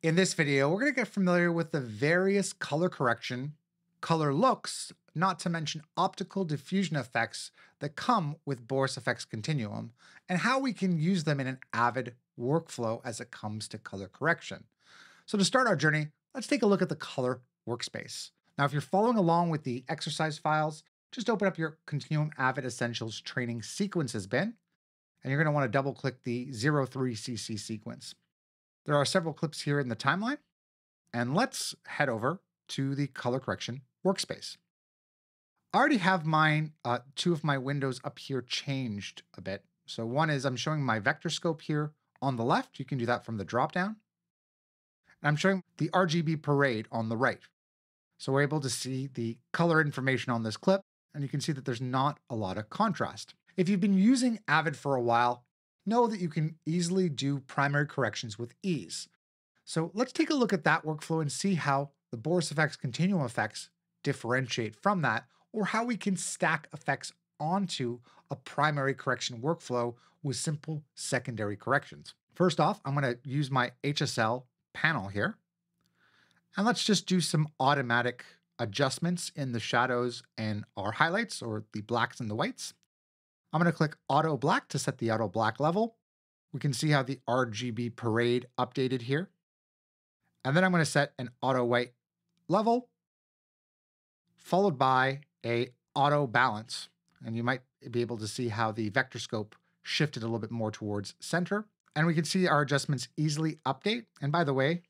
In this video, we're going to get familiar with the various color correction, color looks, not to mention optical diffusion effects that come with BorisFX Continuum, and how we can use them in an Avid workflow as it comes to color correction. So to start our journey, let's take a look at the color workspace. Now, if you're following along with the exercise files, just open up your Continuum Avid Essentials Training Sequences bin, and you're going to want to double click the 03cc sequence. There are several clips here in the timeline, and let's head over to the color correction workspace. I already have two of my windows up here changed a bit. So one is I'm showing my vector scope here on the left. You can do that from the dropdown. And I'm showing the RGB parade on the right. So we're able to see the color information on this clip, and you can see that there's not a lot of contrast. If you've been using Avid for a while, know that you can easily do primary corrections with ease. So let's take a look at that workflow and see how the BorisFX Continuum effects differentiate from that, or how we can stack effects onto a primary correction workflow with simple secondary corrections. First off, I'm going to use my HSL panel here, and let's just do some automatic adjustments in the shadows and our highlights, or the blacks and the whites. I'm going to click Auto Black to set the Auto Black level. We can see how the RGB parade updated here. And then I'm going to set an Auto White level, followed by a Auto Balance. And you might be able to see how the vector scope shifted a little bit more towards center. And we can see our adjustments easily update. And by the way,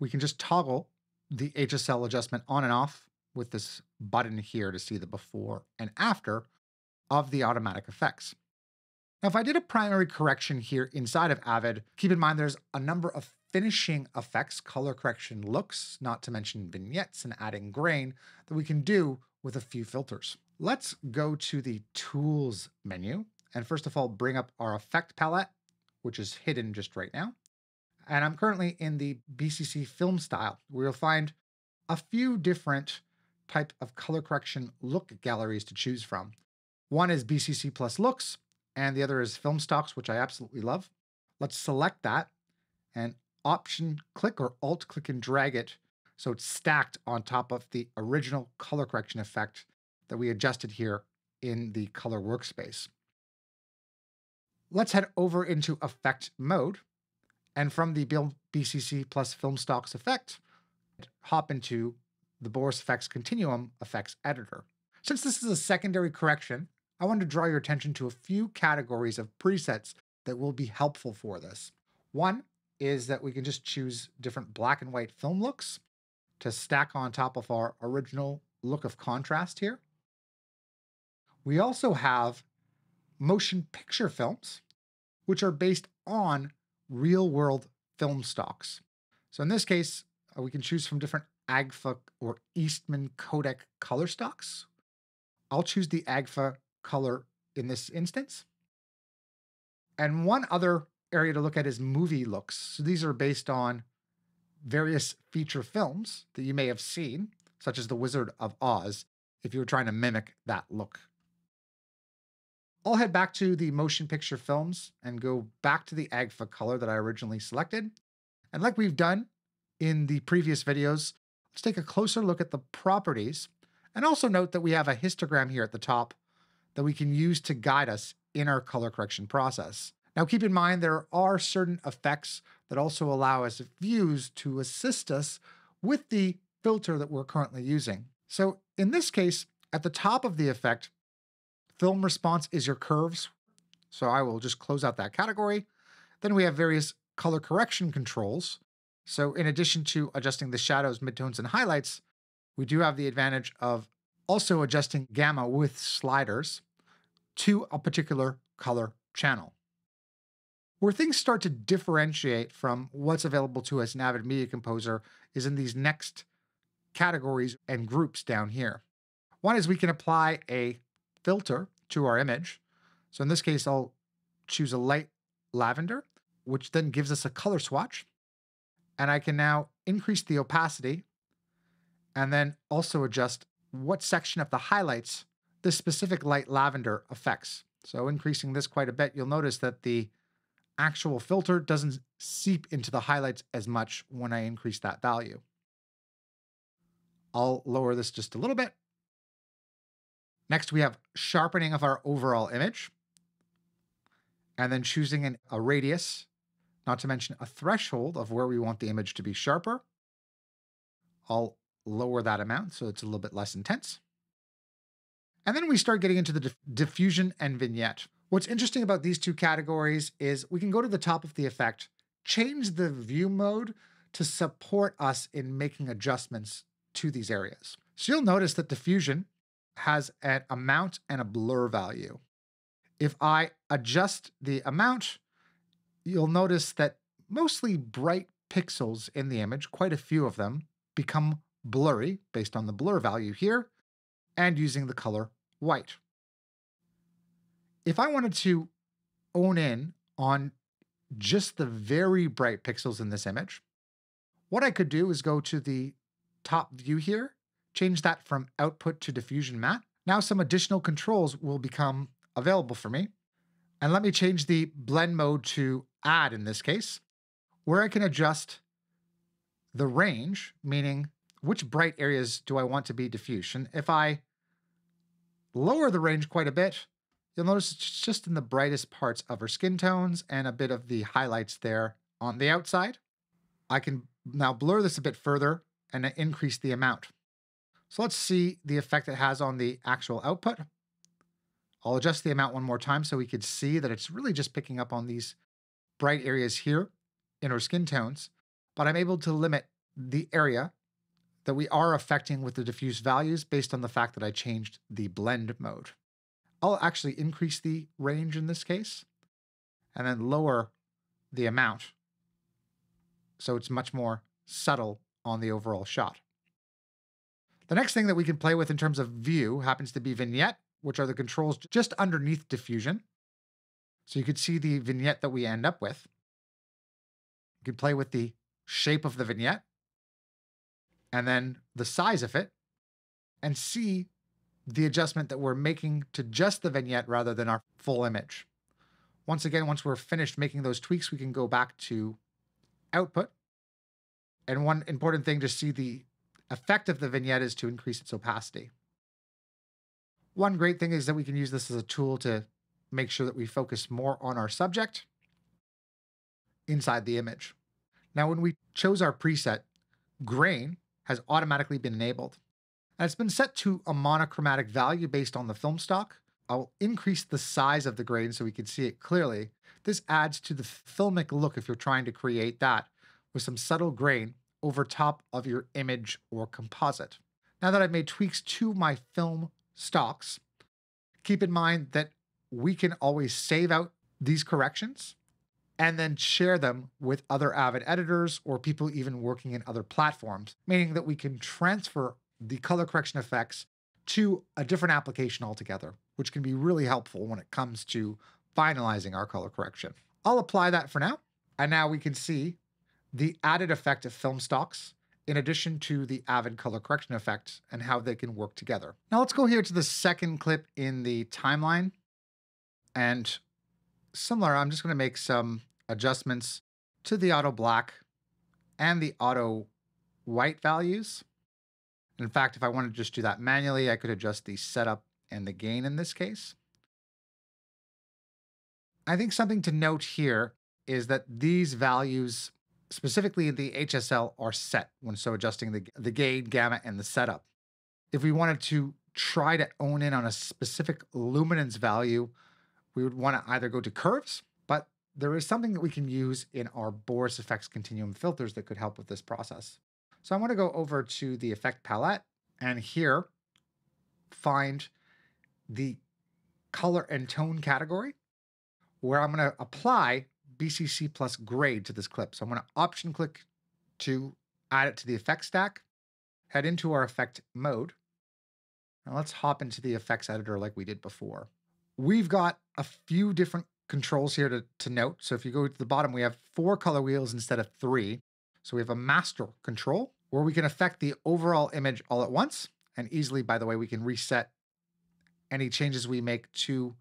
we can just toggle the HSL adjustment on and off with this button here to see the before and after of the automatic effects. Now, if I did a primary correction here inside of Avid, keep in mind there's a number of finishing effects, color correction looks, not to mention vignettes and adding grain, that we can do with a few filters. Let's go to the Tools menu, and first of all, bring up our effect palette, which is hidden just right now. And I'm currently in the BCC film style, where you'll find a few different type of color correction look galleries to choose from. One is BCC plus looks, and the other is film stocks, which I absolutely love. Let's select that and option click or alt click and drag it so it's stacked on top of the original color correction effect that we adjusted here in the color workspace. Let's head over into effect mode, and from the BCC plus film stocks effect, hop into the BorisFX Continuum effects editor. Since this is a secondary correction, I want to draw your attention to a few categories of presets that will be helpful for this. One is that we can just choose different black and white film looks to stack on top of our original look of contrast here. We also have motion picture films, which are based on real-world film stocks. So in this case, we can choose from different AGFA or Eastman codec color stocks. I'll choose the AGFA color in this instance. And one other area to look at is movie looks. So these are based on various feature films that you may have seen, such as The Wizard of Oz, if you were trying to mimic that look. I'll head back to the motion picture films and go back to the AGFA color that I originally selected. And like we've done in the previous videos, let's take a closer look at the properties, and also note that we have a histogram here at the top that we can use to guide us in our color correction process. Now, keep in mind there are certain effects that also allow us views to assist us with the filter that we're currently using. So in this case, at the top of the effect, film response is your curves. So I will just close out that category. Then we have various color correction controls. So in addition to adjusting the shadows, midtones, and highlights, we do have the advantage of also adjusting gamma with sliders to a particular color channel. Where things start to differentiate from what's available to us in Avid Media Composer is in these next categories and groups down here. One is we can apply a filter to our image. So in this case, I'll choose a light lavender, which then gives us a color swatch. And I can now increase the opacity and then also adjust what section of the highlights this specific light lavender affects. So increasing this quite a bit, you'll notice that the actual filter doesn't seep into the highlights as much when I increase that value. I'll lower this just a little bit. Next, we have sharpening of our overall image, and then choosing a radius, not to mention a threshold of where we want the image to be sharper. I'll lower that amount so it's a little bit less intense. And then we start getting into the diffusion and vignette. What's interesting about these two categories is we can go to the top of the effect, change the view mode to support us in making adjustments to these areas. So you'll notice that diffusion has an amount and a blur value. If I adjust the amount, you'll notice that mostly bright pixels in the image, quite a few of them, become blurry based on the blur value here and using the color white. If I wanted to own in on just the very bright pixels in this image, what I could do is go to the top view here, change that from output to diffusion matte. Now some additional controls will become available for me. And let me change the blend mode to add in this case, where I can adjust the range, meaning which bright areas do I want to be diffused. And if I lower the range quite a bit, you'll notice it's just in the brightest parts of her skin tones and a bit of the highlights there on the outside. I can now blur this a bit further and increase the amount. So let's see the effect it has on the actual output. I'll adjust the amount one more time so we could see that it's really just picking up on these bright areas here in her skin tones, but I'm able to limit the area that we are affecting with the diffuse values based on the fact that I changed the blend mode. I'll actually increase the range in this case and then lower the amount so it's much more subtle on the overall shot. The next thing that we can play with in terms of view happens to be vignette, which are the controls just underneath diffusion. So you could see the vignette that we end up with. You could play with the shape of the vignette and then the size of it and see the adjustment that we're making to just the vignette rather than our full image. Once again, once we're finished making those tweaks, we can go back to output. And one important thing to see the effect of the vignette is to increase its opacity. One great thing is that we can use this as a tool to make sure that we focus more on our subject inside the image. Now, when we chose our preset, grain has automatically been enabled. And it's been set to a monochromatic value based on the film stock. I'll increase the size of the grain so we can see it clearly. This adds to the filmic look if you're trying to create that with some subtle grain over top of your image or composite. Now that I've made tweaks to my film stocks, keep in mind that we can always save out these corrections and then share them with other Avid editors or people even working in other platforms, meaning that we can transfer the color correction effects to a different application altogether, which can be really helpful when it comes to finalizing our color correction. I'll apply that for now. And now we can see the added effect of film stocks in addition to the Avid color correction effect and how they can work together. Now let's go here to the second clip in the timeline. And similar, I'm just going to make some adjustments to the auto black and the auto white values. In fact, if I want to just do that manually, I could adjust the setup and the gain in this case. I think something to note here is that these values, specifically in the HSL, are set when so adjusting the gain, gamma, and the setup. If we wanted to try to own in on a specific luminance value, we would want to either go to curves, but there is something that we can use in our BorisFX Continuum filters that could help with this process. So I want to go over to the effect palette and here find the color and tone category where I'm going to apply BCC plus grade to this clip. So I'm going to option click to add it to the effect stack, head into our effect mode. Now let's hop into the effects editor like we did before. We've got a few different controls here to note. So if you go to the bottom, we have 4 color wheels instead of 3. So we have a master control where we can affect the overall image all at once. And easily, by the way, we can reset any changes we make to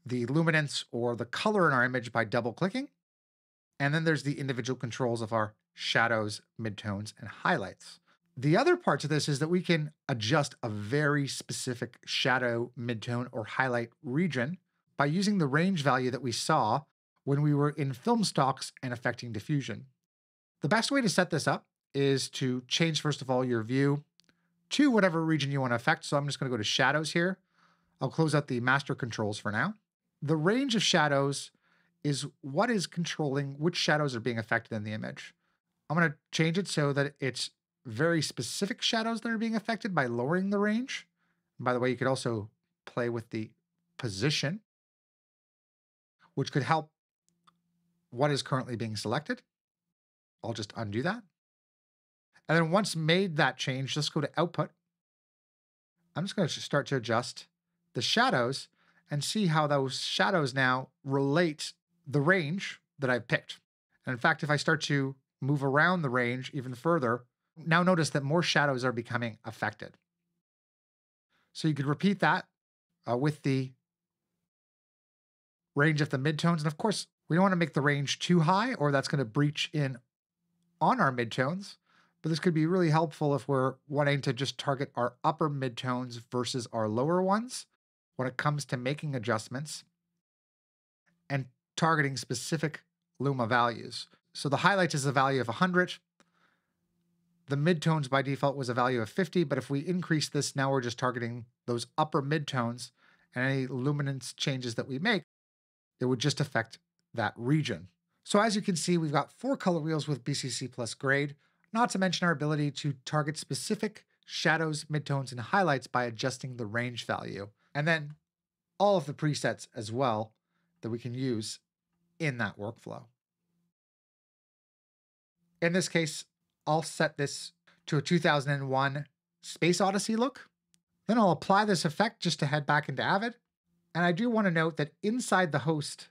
the luminance or the color in our image by double clicking. And then there's the individual controls of our shadows, midtones, and highlights. The other parts of this is that we can adjust a very specific shadow, midtone, or highlight region by using the range value that we saw when we were in film stocks and affecting diffusion. The best way to set this up is to change, first of all, your view to whatever region you want to affect. So I'm just going to go to shadows here. I'll close out the master controls for now. The range of shadows is what is controlling which shadows are being affected in the image. I'm going to change it so that it's very specific shadows that are being affected by lowering the range. And by the way, you could also play with the position, which could help what is currently being selected. I'll just undo that. And then once made that change, let's go to output. I'm just going to start to adjust the shadows and see how those shadows now relate the range that I've picked. And in fact, if I start to move around the range even further, now notice that more shadows are becoming affected. So you could repeat that with the range of the midtones. And of course, we don't want to make the range too high or that's going to breach in on our midtones. But this could be really helpful if we're wanting to just target our upper midtones versus our lower ones when it comes to making adjustments and targeting specific luma values. So the highlights is a value of 100. The midtones by default was a value of 50, but if we increase this, now we're just targeting those upper midtones, and any luminance changes that we make, it would just affect that region. So as you can see, we've got 4 color wheels with BCC plus Grade, not to mention our ability to target specific shadows, midtones, and highlights by adjusting the range value. And then all of the presets as well that we can use in that workflow. In this case, I'll set this to a 2001 Space Odyssey look. Then I'll apply this effect just to head back into Avid. And I do want to note that inside the host,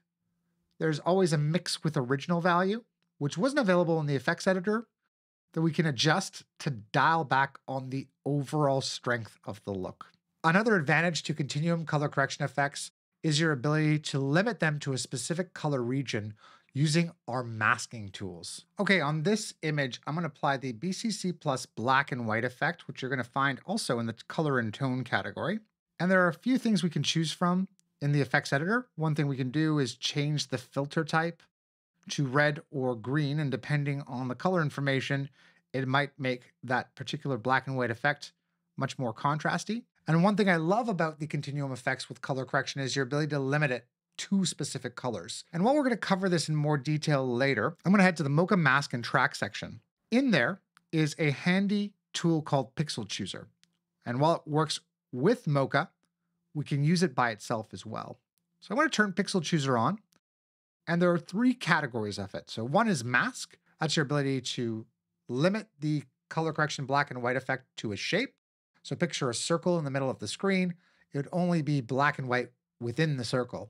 there's always a mix with original value, which wasn't available in the effects editor, that we can adjust to dial back on the overall strength of the look. Another advantage to Continuum color correction effects is your ability to limit them to a specific color region using our masking tools. Okay, on this image, I'm going to apply the BCC plus black and white effect, which you're going to find also in the color and tone category. And there are a few things we can choose from in the effects editor. One thing we can do is change the filter type to red or green, and depending on the color information, it might make that particular black and white effect much more contrasty. And one thing I love about the Continuum effects with color correction is your ability to limit it to specific colors. And while we're going to cover this in more detail later, I'm going to head to the Mocha Mask and Track section. In there is a handy tool called Pixel Chooser. And while it works with Mocha, we can use it by itself as well. So I'm going to turn Pixel Chooser on. And there are 3 categories of it. So one is mask. That's your ability to limit the color correction black and white effect to a shape. So picture a circle in the middle of the screen. It would only be black and white within the circle.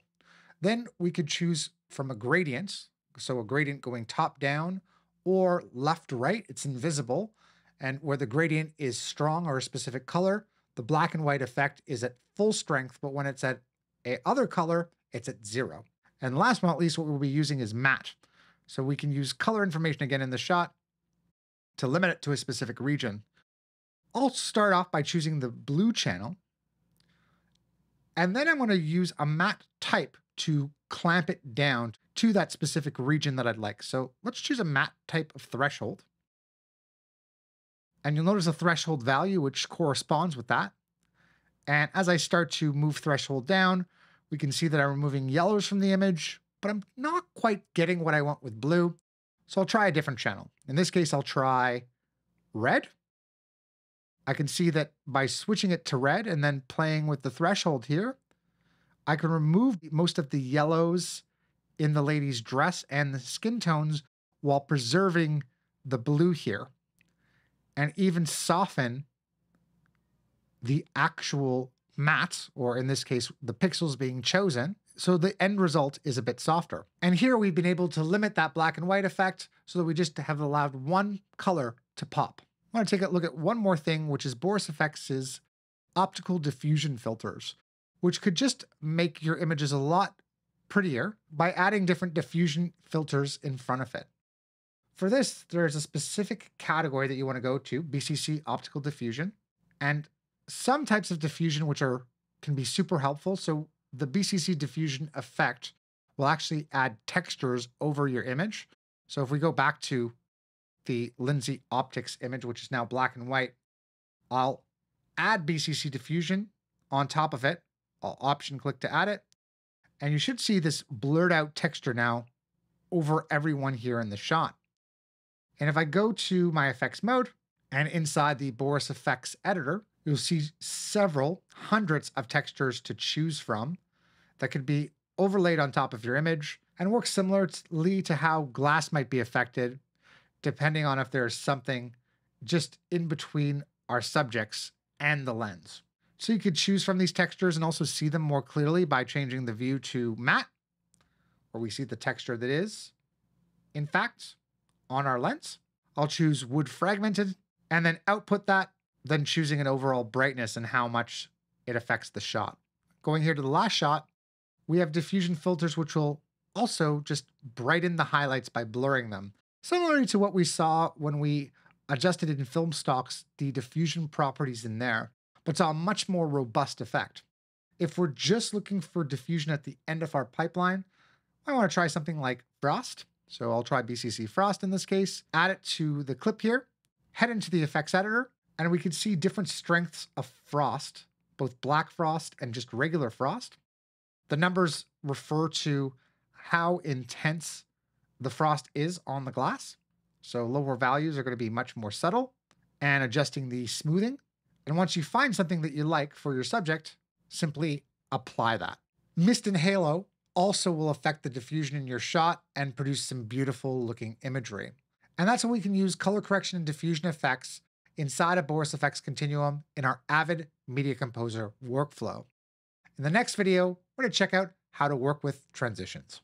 Then we could choose from a gradient. So a gradient going top down or left to right, it's invisible. And where the gradient is strong or a specific color, the black and white effect is at full strength, but when it's at a other color, it's at 0. And last but not least, what we'll be using is matte. So we can use color information again in the shot to limit it to a specific region. I'll start off by choosing the blue channel. And then I'm going to use a matte type to clamp it down to that specific region that I'd like. So let's choose a matte type of threshold. And you'll notice a threshold value which corresponds with that. And as I start to move threshold down, we can see that I'm removing yellows from the image, but I'm not quite getting what I want with blue. So I'll try a different channel. In this case, I'll try red. I can see that by switching it to red and then playing with the threshold here, I can remove most of the yellows in the lady's dress and the skin tones while preserving the blue here, and even soften the actual matte, or in this case, the pixels being chosen, so the end result is a bit softer. And here we've been able to limit that black and white effect so that we just have allowed one color to pop. I want to take a look at one more thing, which is BorisFX's optical diffusion filters, which could just make your images a lot prettier by adding different diffusion filters in front of it. For this, there's a specific category that you want to go to, BCC Optical Diffusion, and some types of diffusion which can be super helpful. So the BCC Diffusion effect will actually add textures over your image. So if we go back to the Lindsay Optics image, which is now black and white, I'll add BCC Diffusion on top of it. I'll option click to add it. And you should see this blurred out texture now over everyone here in the shot. And if I go to my effects mode and inside the BorisFX editor, you'll see several hundreds of textures to choose from that could be overlaid on top of your image and work similarly to how glass might be affected, depending on if there's something just in between our subjects and the lens. So you could choose from these textures and also see them more clearly by changing the view to matte, where we see the texture that is, in fact, on our lens. I'll choose wood fragmented and then output that, then choosing an overall brightness and how much it affects the shot. Going here to the last shot, we have diffusion filters, which will also just brighten the highlights by blurring them. Similarly to what we saw when we adjusted in film stocks, the diffusion properties in there, but saw a much more robust effect. If we're just looking for diffusion at the end of our pipeline, I want to try something like Frost. So I'll try BCC Frost in this case, add it to the clip here, head into the effects editor, and we can see different strengths of frost, both black frost and just regular frost. The numbers refer to how intense the frost is on the glass. So lower values are going to be much more subtle, and adjusting the smoothing. And once you find something that you like for your subject, simply apply that. Mist and halo also will affect the diffusion in your shot and produce some beautiful looking imagery. And that's how we can use color correction and diffusion effects inside of BorisFX Continuum in our Avid Media Composer workflow. In the next video, we're going to check out how to work with transitions.